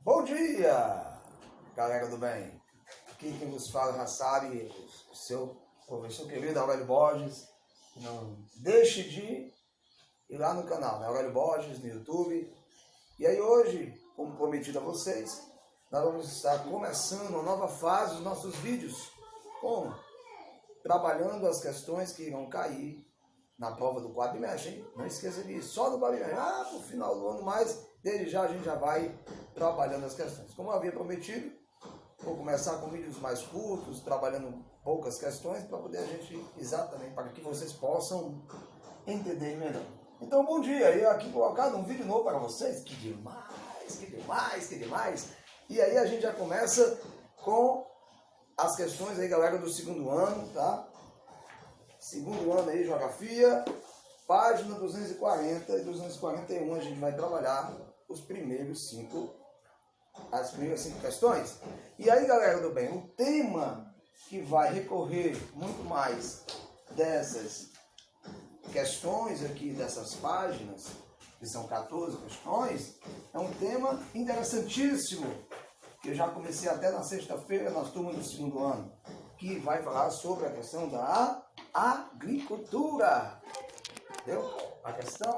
Bom dia, galera do bem. Aqui quem vos fala já sabe, o seu professor querido Aurélio Borges. Não deixe de ir lá no canal, né? Aurélio Borges, no YouTube. E aí hoje, como prometido a vocês, nós vamos estar começando uma nova fase dos nossos vídeos. Como? Trabalhando as questões que irão cair na prova do quadrimestre, hein? Não esqueça disso, só no quadrimestre. No final do ano, mas desde já a gente já vai trabalhando as questões. Como eu havia prometido, vou começar com vídeos mais curtos, trabalhando poucas questões, para poder a gente, exatamente, para que vocês possam entender melhor. Então, bom dia, eu aqui colocado um vídeo novo para vocês, que demais. E aí a gente já começa com as questões aí, galera, do segundo ano, tá? Segundo ano aí, geografia, página 240 e 241, a gente vai trabalhar as primeiras cinco questões. E aí, galera do bem, o tema que vai recorrer muito mais dessas questões aqui, dessas páginas, que são 14 questões, é um tema interessantíssimo, que eu já comecei até na sexta-feira, nas turmas do segundo ano, que vai falar sobre a questão da agricultura. Entendeu?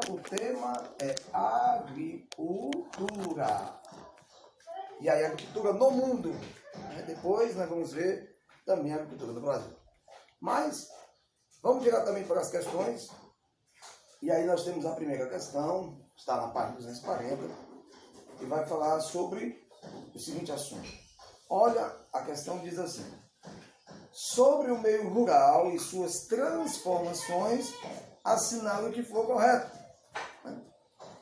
O tema é agricultura. E aí, agricultura no mundo. Depois nós vamos ver também a agricultura no Brasil. Mas, vamos diretamente para as questões. E aí nós temos a primeira questão, está na página 240, e vai falar sobre o seguinte assunto. Olha, a questão diz assim: sobre o meio rural e suas transformações, assinale o que for correto.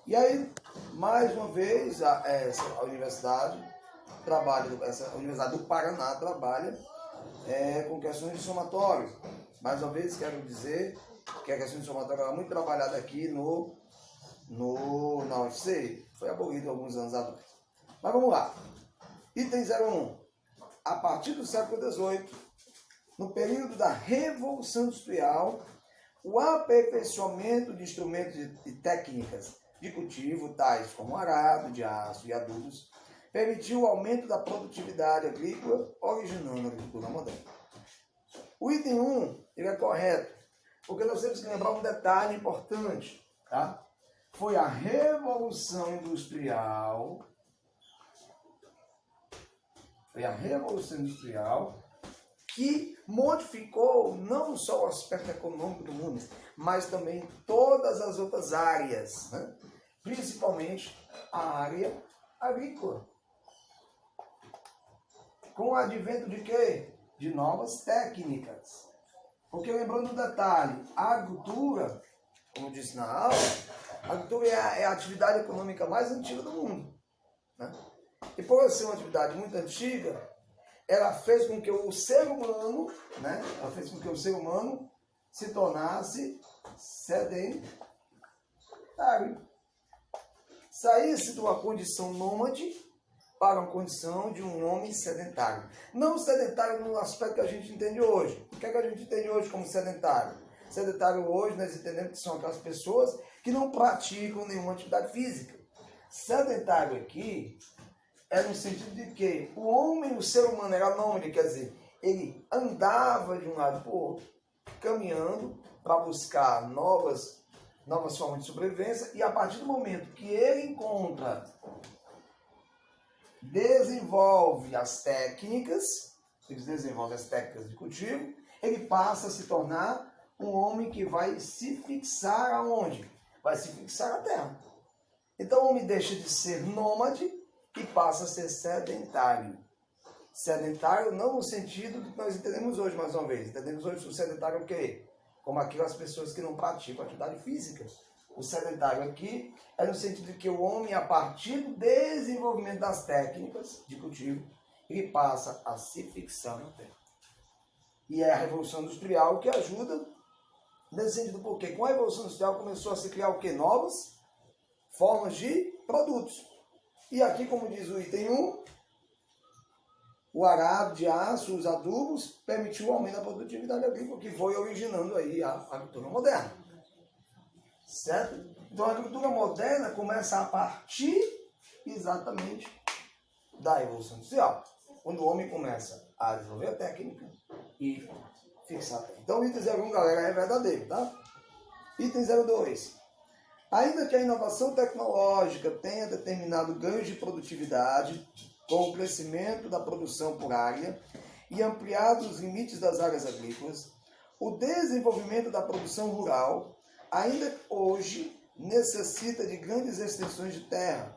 E aí, mais uma vez, a Universidade do Paraná trabalha com questões de somatório. Mais uma vez, quero dizer que a questão de somatório é muito trabalhada aqui na UFC. Foi abolido alguns anos atrás. Mas vamos lá. Item 01. A partir do século XVIII, no período da Revolução Industrial, o aperfeiçoamento de instrumentos e técnicas de cultivo, tais como arado de aço e adubos, permitiu o aumento da produtividade agrícola, originando a agricultura moderna. O item 1 ele é correto, porque nós temos que lembrar um detalhe importante. Tá? Foi a Revolução Industrial. Que modificou não só o aspecto econômico do mundo, mas também todas as outras áreas, né? Principalmente a área agrícola. Com o advento de quê? De novas técnicas. Porque lembrando um detalhe, a agricultura, como eu disse na aula, a agricultura é a atividade econômica mais antiga do mundo, né? E por ser uma atividade muito antiga, ela fez com que o ser humano, né? Se tornasse sedentário. Saísse de uma condição nômade para uma condição de um homem sedentário. Não sedentário no aspecto que a gente entende hoje. O que é que a gente entende hoje como sedentário? Sedentário hoje nós entendemos que são aquelas pessoas que não praticam nenhuma atividade física. Sedentário aqui é no sentido de que o homem, o ser humano era nômade, quer dizer, ele andava de um lado para o outro, caminhando para buscar novas formas de sobrevivência, e a partir do momento que ele desenvolve as técnicas de cultivo, ele passa a se tornar um homem que vai se fixar aonde? Vai se fixar na terra. Então o homem deixa de ser nômade e passa a ser sedentário. Sedentário não no sentido que nós entendemos hoje, mais uma vez. Entendemos hoje o sedentário o quê? Como aquelas pessoas que não praticam atividade física. O sedentário aqui é no sentido de que o homem, a partir do desenvolvimento das técnicas de cultivo, ele passa a se fixar na terra. E é a Revolução Industrial que ajuda nesse sentido, porque com a Revolução Industrial começou a se criar o quê? Novas formas de produtos. E aqui, como diz o item 1, o arado de aço, os adubos, permitiu o aumento da produtividade agrícola, que foi originando aí a agricultura moderna. Certo? Então a agricultura moderna começa a partir exatamente da evolução industrial. Quando o homem começa a desenvolver a técnica e fixar a técnica. Então, o item 01, galera, é verdadeiro, tá? Item 02. Ainda que a inovação tecnológica tenha determinado ganhos de produtividade com o crescimento da produção por área e ampliado os limites das áreas agrícolas, o desenvolvimento da produção rural ainda hoje necessita de grandes extensões de terra,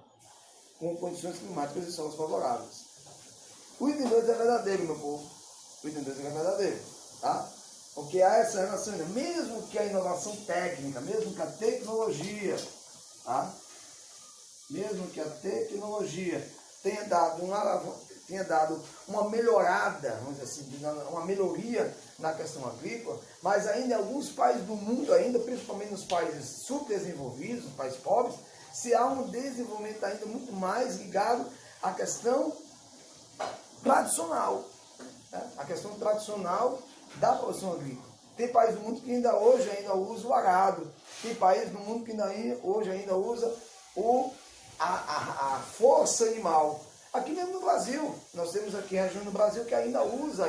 com condições climáticas e solos favoráveis. O item 2 é verdadeiro, meu povo. O item 2 é verdadeiro, tá? Porque há essa relação, mesmo que a inovação técnica, mesmo que a tecnologia, tá? Mesmo que a tecnologia tenha dado uma melhorada, vamos dizer assim, uma melhoria na questão agrícola, mas ainda em alguns países do mundo, ainda, principalmente nos países subdesenvolvidos, nos países pobres, se há um desenvolvimento ainda muito mais ligado à questão tradicional, né? A questão tradicional da produção agrícola. Tem países do mundo que ainda hoje usa o arado, tem países do mundo que hoje ainda usa a força animal. Aqui mesmo no Brasil, nós temos aqui região do Brasil que ainda usa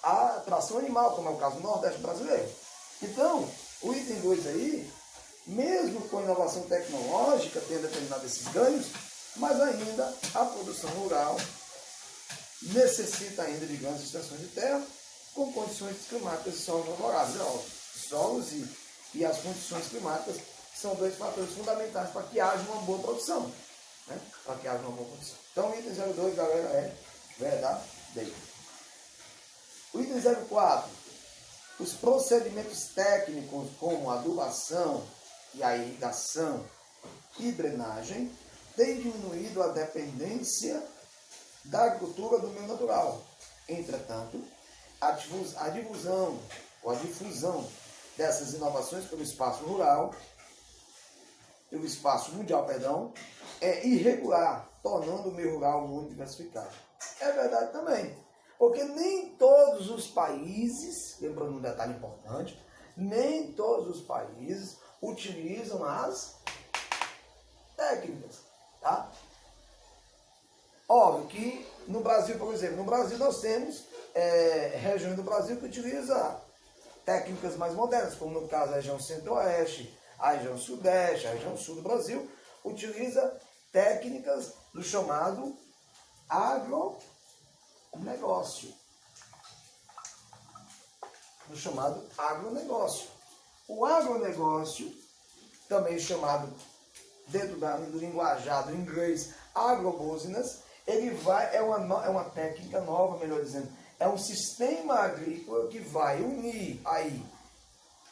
a tração animal, como é o caso do Nordeste brasileiro. Então, o item 2 aí, mesmo com a inovação tecnológica, tendo determinado esses ganhos, mas ainda a produção rural necessita ainda de grandes extensões de terra, com condições climáticas e solos favoráveis. É óbvio, solos e as condições climáticas são dois fatores fundamentais para que haja uma boa produção. Né? Para que haja uma boa produção. Então, o item 02, galera, é verdadeiro. O item 04. Os procedimentos técnicos como adubação e a irrigação e drenagem têm diminuído a dependência da agricultura do meio natural. Entretanto, a difusão dessas inovações pelo espaço rural, pelo espaço mundial, é irregular, tornando o meio rural muito diversificado. É verdade também, porque nem todos os países, lembrando um detalhe importante, nem todos os países utilizam as técnicas, tá? Óbvio que no Brasil, por exemplo, no Brasil nós temos regiões do Brasil que utilizam técnicas mais modernas, como no caso a região centro-oeste, a região sudeste, a região sul do Brasil, utiliza técnicas do chamado agronegócio. O agronegócio, também chamado, dentro do linguajar do inglês, agrobusiness, é uma técnica nova, melhor dizendo, é um sistema agrícola que vai unir aí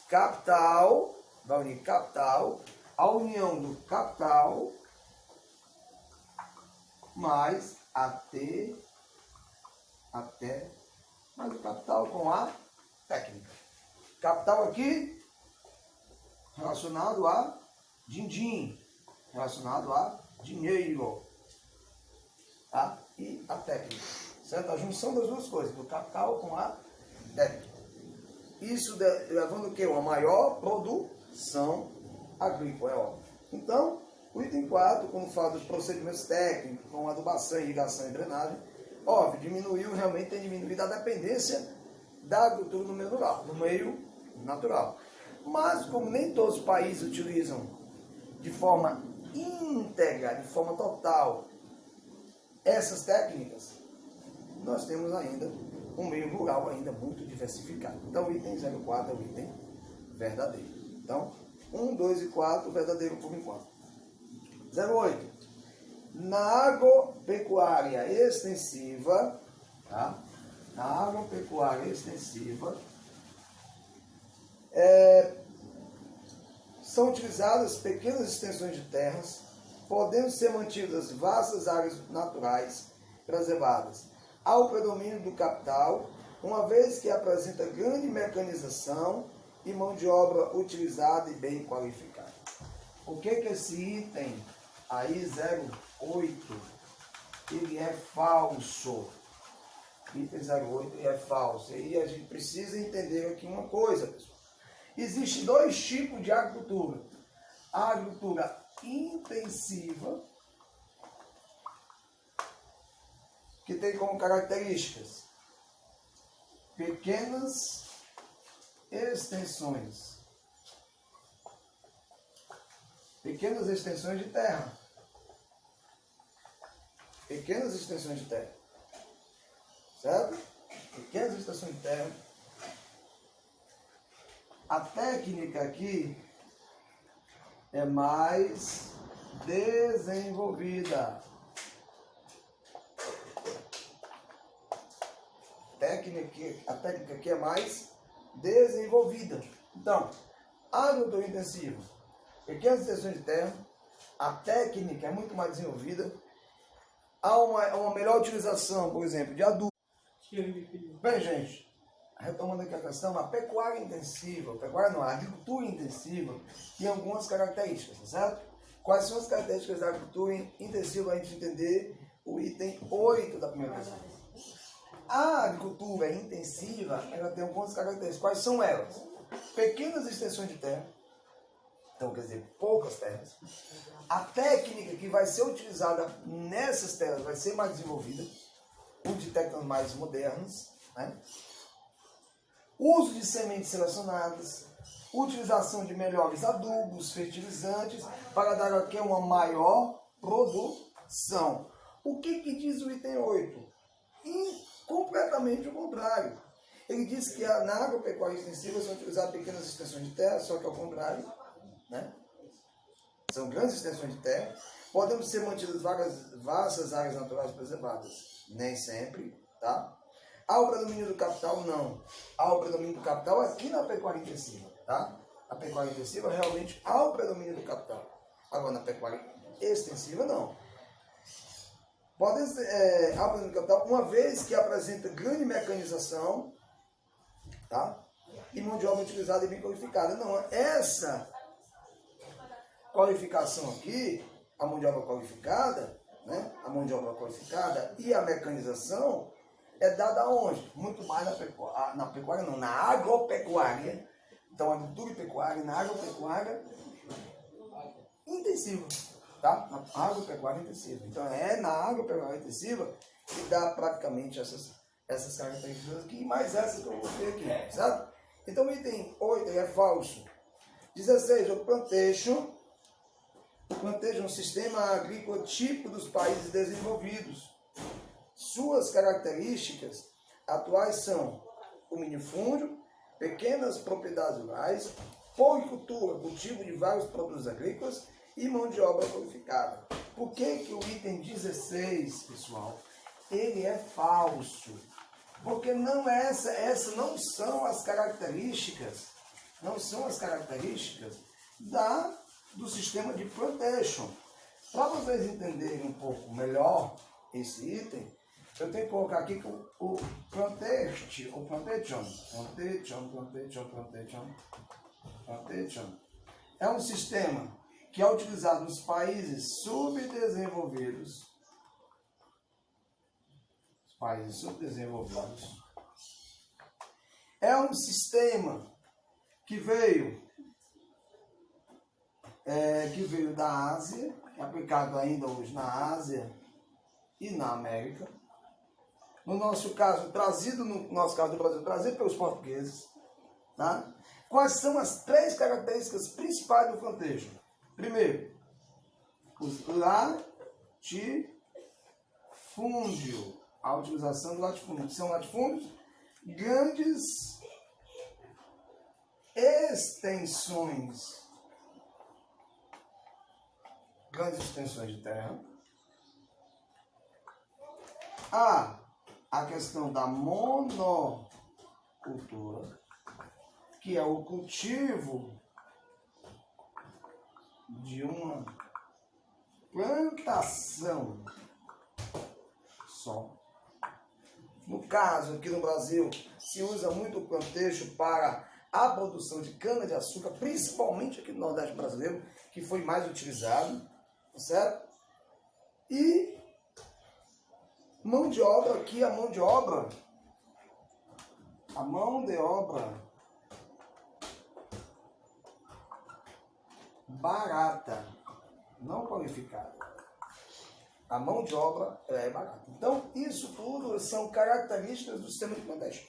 capital, a união do capital mais mais o capital com a técnica. Capital aqui relacionado a din-din, relacionado a dinheiro, tá? E a técnica, certo? A junção das duas coisas, do capital com a técnica. Isso levando o quê? Uma maior produção agrícola, é óbvio. Então, o item 4, quando fala dos procedimentos técnicos, com adubação, irrigação e drenagem, óbvio, realmente tem diminuído a dependência da agricultura no meio natural. Mas, como nem todos os países utilizam de forma íntegra, de forma total, essas técnicas, nós temos ainda um meio rural ainda muito diversificado. Então, o item 04 é o item verdadeiro. Então, 1, 2 e 4, verdadeiro por enquanto. 08. Na agropecuária extensiva, tá? Na agropecuária extensiva, são utilizadas pequenas extensões de terras, podendo ser mantidas vastas áreas naturais preservadas ao predomínio do capital, uma vez que apresenta grande mecanização e mão de obra utilizada e bem qualificada. O que esse item aí 08, ele é falso? Item 08 é falso. E a gente precisa entender aqui uma coisa, pessoal. Existem dois tipos de agricultura. A agricultura intensiva que tem como características pequenas extensões. Pequenas extensões de terra. Pequenas extensões de terra. Certo? Pequenas extensões de terra. A técnica aqui é mais desenvolvida. A técnica aqui é mais desenvolvida. Então, agricultura intensiva, pequenas extensões de terra, a técnica é muito mais desenvolvida. Há uma melhor utilização, por exemplo, de adubo. Bem, gente, retomando aqui a questão, a pecuária intensiva, a agricultura intensiva tem algumas características, tá certo? Quais são as características da agricultura intensiva? A gente entender o item 8 da primeira questão. A agricultura intensiva, ela tem algumas características. Quais são elas? Pequenas extensões de terra, então quer dizer, poucas terras. A técnica que vai ser utilizada nessas terras vai ser mais desenvolvida, uso de técnicas mais modernas, né? Uso de sementes selecionadas, utilização de melhores adubos, fertilizantes, para dar aqui uma maior produção. O que diz o item 8? Completamente o contrário. Ele diz que na agropecuária extensiva são utilizadas pequenas extensões de terra, só que ao contrário, né? São grandes extensões de terra. Podem ser mantidas vastas áreas naturais preservadas. Nem sempre, tá? Há o predomínio do capital? Não. Há o predomínio do capital aqui na pecuária intensiva, tá? A pecuária intensiva realmente há o predomínio do capital. Agora, na pecuária extensiva, não. Podem ser há o predomínio do capital, uma vez que apresenta grande mecanização, tá? E mão de obra utilizada e bem qualificada. Não, essa qualificação aqui, a mão de obra qualificada, né? A mão de obra qualificada e a mecanização é dada aonde? Muito mais na pecuária não, na agropecuária. Então, agricultura e pecuária, na agropecuária intensiva, tá? Na agropecuária intensiva. Então, é na agropecuária intensiva que dá praticamente essas características aqui, mais essas que eu vou ter aqui, certo? Então, o item 8 é falso. 16, o plantation. O plantation é um sistema agrícola típico dos países desenvolvidos. Suas características atuais são o minifúndio, pequenas propriedades rurais, policultura, cultivo de vários produtos agrícolas e mão de obra qualificada. Por que o item 16, pessoal, ele é falso? Porque não essas não são as características, do sistema de plantation. Para vocês entenderem um pouco melhor esse item, eu tenho que colocar aqui que o plantation é um sistema que é utilizado nos países subdesenvolvidos. É um sistema que veio da Ásia, é aplicado ainda hoje na Ásia e na América. No nosso caso do Brasil, trazido pelos portugueses. Tá? Quais são as 3 características principais do plantation? Primeiro, os latifúndio. A utilização do latifúndio. São latifúndios, grandes extensões de terra. A questão da monocultura, que é o cultivo de uma plantação só. No caso, aqui no Brasil, se usa muito o plantation para a produção de cana-de-açúcar, principalmente aqui no Nordeste brasileiro, que foi mais utilizado, certo? E mão de obra aqui, a mão de obra barata, não qualificada. a mão de obra é barata. Então, isso tudo são características do sistema de Bangladesh,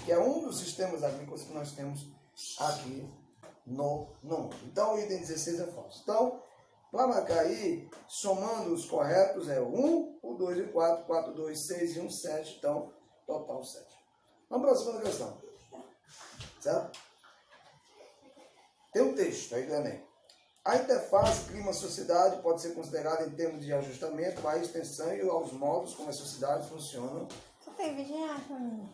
que é um dos sistemas agrícolas que nós temos aqui no mundo. Então, o item 16 é falso. Então, para marcar aí, somando os corretos, é o 1, o 2 e o 4, 4, 2, 6 e 1, 7. Então, total 7. Vamos para a segunda questão. Certo? Tem um texto aí também. A interface clima-sociedade pode ser considerada em termos de ajustamento à extensão e aos modos como as sociedades funcionam. Só tem vigiar pra mim.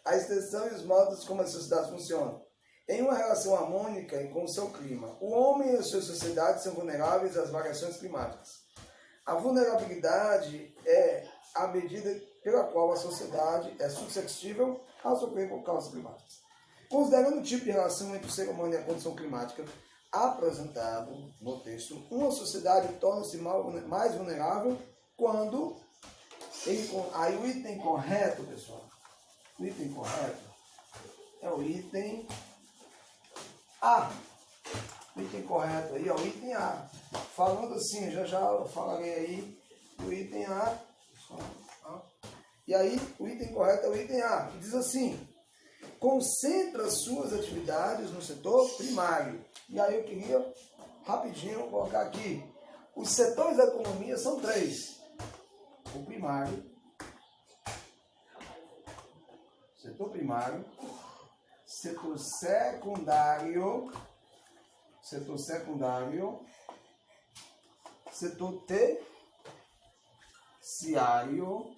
A extensão e os modos como as sociedades funcionam. Em uma relação harmônica com o seu clima, o homem e as suas sociedades são vulneráveis às variações climáticas. A vulnerabilidade é a medida pela qual a sociedade é suscetível a sofrer por causas climáticas. Considerando o tipo de relação entre o ser humano e a condição climática apresentado no texto, uma sociedade torna-se mais vulnerável quando... Aí o item correto, pessoal, o item correto é o item A. O item correto aí é o item A. Falando assim, já eu falarei aí do item A. E aí, o item correto é o item A, que diz assim: concentra suas atividades no setor primário. E aí eu queria, rapidinho, colocar aqui. Os setores da economia são 3. O primário, setor primário, setor secundário, setor terciário,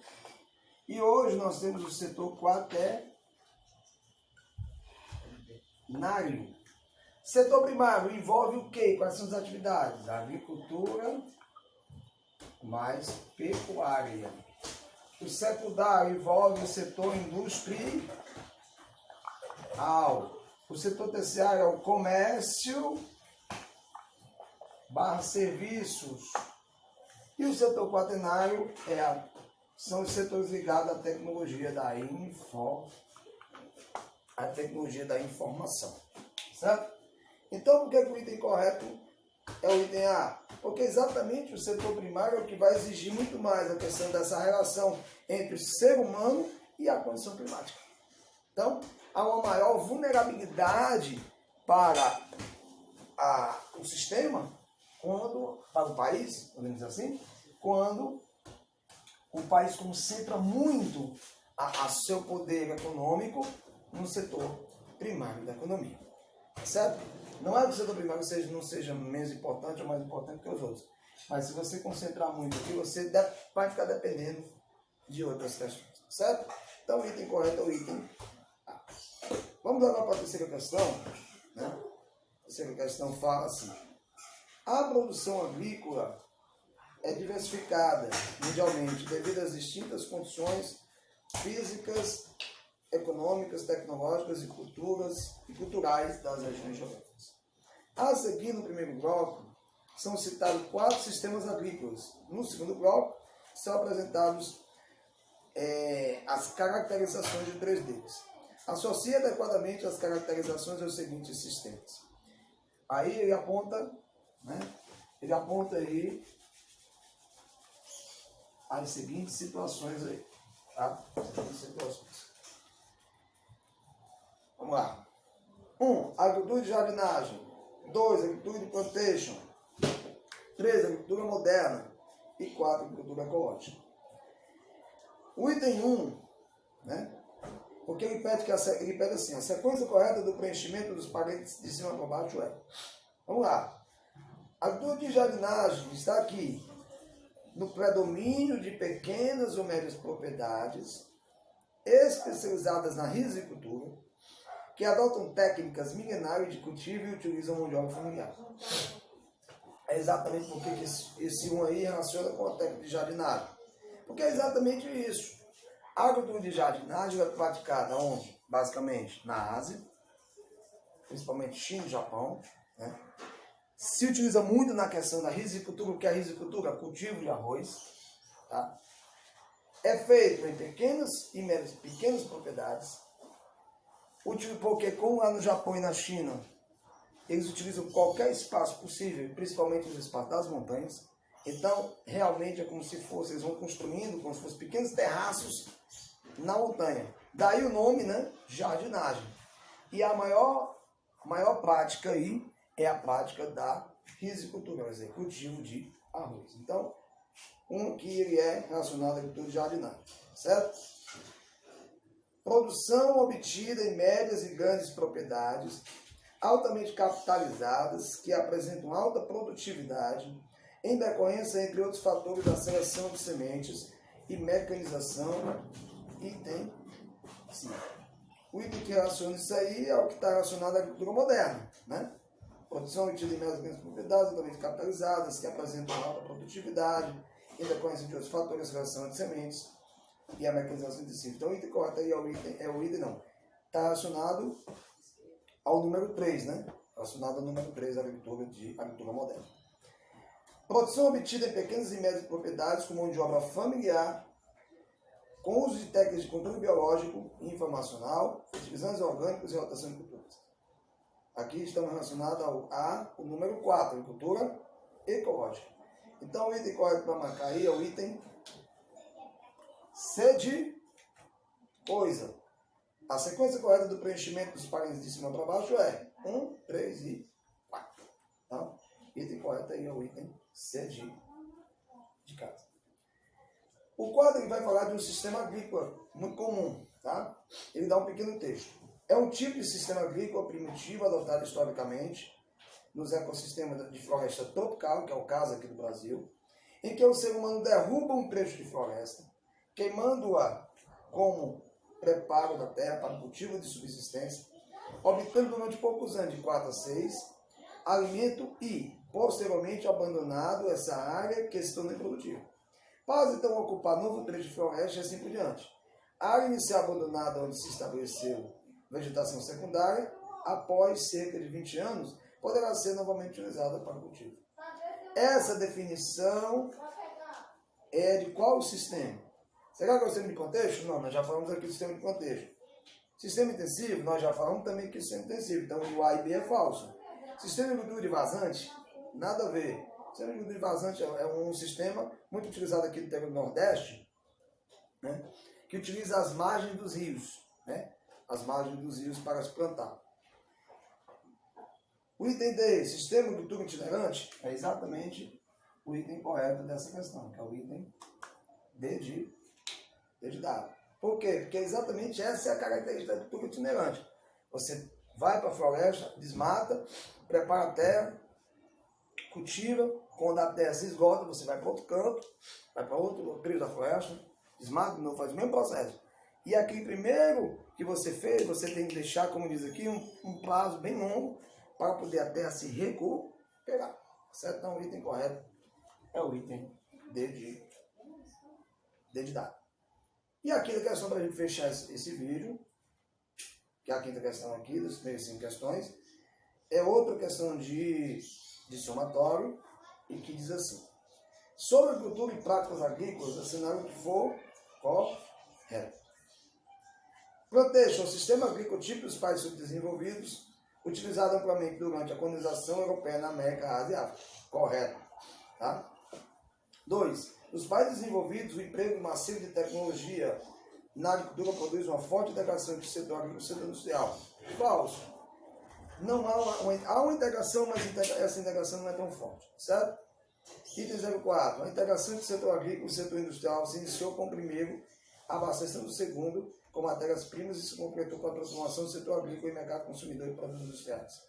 e hoje nós temos o setor quaternário. Setor primário envolve o quê? Quais são as atividades? Agricultura mais pecuária. O secundário envolve o setor industrial. O setor terciário é o comércio / serviços. E o setor quaternário são os setores ligados à tecnologia da informação. Certo? Então, por que o item correto é o item A? Porque exatamente o setor primário é o que vai exigir muito mais a questão dessa relação entre o ser humano e a condição climática. Então, há uma maior vulnerabilidade para o sistema, para o país, podemos dizer assim, quando o país concentra muito a seu poder econômico no setor primário da economia. Certo? Não é que o setor primário não seja menos importante ou mais importante que os outros. Mas se você concentrar muito aqui, você vai ficar dependendo de outras questões. Certo? Então o item correto é o item A. Vamos agora para a terceira questão. Né? A terceira questão fala assim: a produção agrícola é diversificada mundialmente devido às distintas condições físicas, econômicas, tecnológicas e culturais das regiões geográficas. A seguir, no primeiro bloco, são citados 4 sistemas agrícolas. No segundo bloco, são apresentados as caracterizações de 3 deles. Associe adequadamente as caracterizações aos seguintes sistemas. Aí ele aponta aí as seguintes situações aí. Tá? Vamos lá. 1. Agricultura de jardinagem. 2. Agricultura de plantation. 3. Agricultura moderna. E 4. Agricultura ecológica. O item 1, né? Porque ele pede assim: a sequência correta do preenchimento dos parênteses de cima para baixo é. Vamos lá. A agricultura de jardinagem está aqui no predomínio de pequenas ou médias propriedades especializadas na risicultura, que adotam técnicas milenares de cultivo e utilizam mão de obra familiar. É exatamente porque esse um aí relaciona com a técnica de jardinagem. Porque é exatamente isso. A agricultura de jardinagem é praticada onde? Basicamente na Ásia, principalmente China e Japão. Né? Se utiliza muito na questão da risicultura. O que é a risicultura? Cultivo de arroz. Tá? É feito em pequenas e pequenas propriedades. Porque como lá no Japão e na China eles utilizam qualquer espaço possível, principalmente os espaços das montanhas. Então, realmente é como se fosse, eles vão construindo como se fossem pequenos terraços na montanha. Daí o nome, né? Jardinagem. E a maior prática aí é a prática da risicultura, quer dizer, cultivo de arroz. Então, um que ele é relacionado à agricultura de jardinagem, certo? Produção obtida em médias e grandes propriedades, altamente capitalizadas, que apresentam alta produtividade, em decorrência, entre outros fatores, da seleção de sementes e mecanização. Item 5. O item que relaciona isso aí é o que está relacionado à agricultura moderna, né? Produção obtida em médias e grandes propriedades, altamente capitalizadas, que apresentam alta produtividade, em decorrência de outros fatores, a seleção de sementes e a mecanização intensiva. Então, o item correto aí está relacionado ao número 3, né? Relacionado ao número 3 da agricultura moderna. Produção obtida em pequenas e médias propriedades com mão de obra familiar, com uso de técnicas de controle biológico e informacional, fertilizantes orgânicos e rotação de culturas. Aqui estamos relacionados ao número 4, agricultura ecológica. Então, o item correto para marcar aí é o item C de coisa. A sequência correta do preenchimento dos parênteses de cima para baixo é 1, 3 e 4. Tá? Item correto aí é o item C de casa. O quadro ele vai falar de um sistema agrícola muito comum. Tá? Ele dá um pequeno texto. É um tipo de sistema agrícola primitivo adotado historicamente nos ecossistemas de floresta tropical, que é o caso aqui do Brasil, em que o ser humano derruba um trecho de floresta, queimando-a como preparo da terra para o cultivo de subsistência, obtendo durante poucos anos, de 4 a 6, alimento e, posteriormente, abandonado essa área que se torna improdutiva. Para então ocupar novo trecho de floresta e assim por diante. A área inicial abandonada onde se estabeleceu vegetação secundária, após cerca de 20 anos, poderá ser novamente utilizada para cultivo. Essa definição é de qual sistema? Será que é o sistema de contexto? Não, nós já falamos aqui do sistema de contexto. Sistema intensivo, nós já falamos também que é o sistema intensivo. Então, o A e B é falso. Sistema de agricultura de vazante, nada a ver. O sistema de agricultura de vazante é um sistema muito utilizado aqui no interior do Nordeste, né, que utiliza as margens dos rios, né, as margens dos rios para se plantar. O item D, sistema de agricultura itinerante, é exatamente o item correto dessa questão, que é o item D de dado. Por quê? Porque exatamente essa é a característica da agricultura itinerante. Você vai para a floresta, desmata, prepara a terra, cultiva, quando a terra se esgota, você vai para outro canto, vai para outro trilho da floresta, desmata, não faz o mesmo processo. E aquele primeiro que você fez, você tem que deixar, como diz aqui, um prazo bem longo para poder a terra se recuperar. Certo? Então, o item correto é o item D de dado. E a quinta questão para a gente fechar esse vídeo, que é a quinta questão aqui, das primeiras 5 questões, é outra questão de somatório, e que diz assim: sobre agricultura e práticas agrícolas, assinar o que for correto. Plantation é o sistema agrícola típico dos países subdesenvolvidos, utilizado amplamente durante a colonização europeia na América, Ásia e África. Correto. Tá? 2. Nos países desenvolvidos, o emprego massivo de tecnologia na agricultura produz uma forte integração entre o setor agrícola e o setor industrial. Falso. Não há uma integração, mas essa integração não é tão forte. Certo? Item 04. A integração entre o setor agrícola e o setor industrial se iniciou com o primeiro, abastecendo o segundo com matérias-primas e se completou com a transformação do setor agrícola em mercado consumidor e produtos industriais.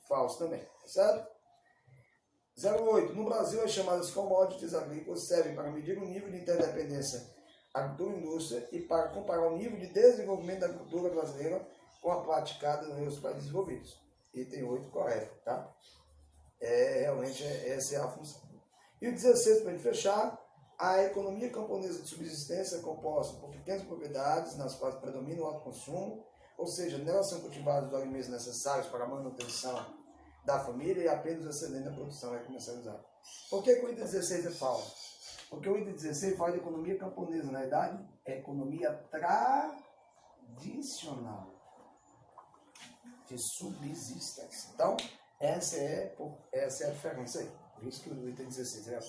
Falso também. Certo? 08. No Brasil, as chamadas commodities agrícolas servem para medir o nível de interdependência agricultura-indústria e para comparar o nível de desenvolvimento da agricultura brasileira com a praticada nos países desenvolvidos. Item 8, correto, tá? Realmente, essa é a função. E o 16, para a gente fechar, a economia camponesa de subsistência é composta por pequenas propriedades nas quais predomina o autoconsumo, ou seja, nelas são cultivados os alimentos necessários para a manutenção da família e apenas o excedente da produção é comercializado. Por que o item 16 é falso? Porque o item 16 fala de economia camponesa, na verdade, é economia tradicional de subsistência. Então, Essa é a diferença aí. Por isso que o item 16 é a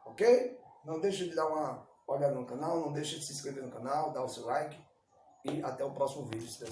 ok? Não deixe de dar uma olhada no canal, não deixe de se inscrever no canal, dar o seu like e até o próximo vídeo, se Deus quiser.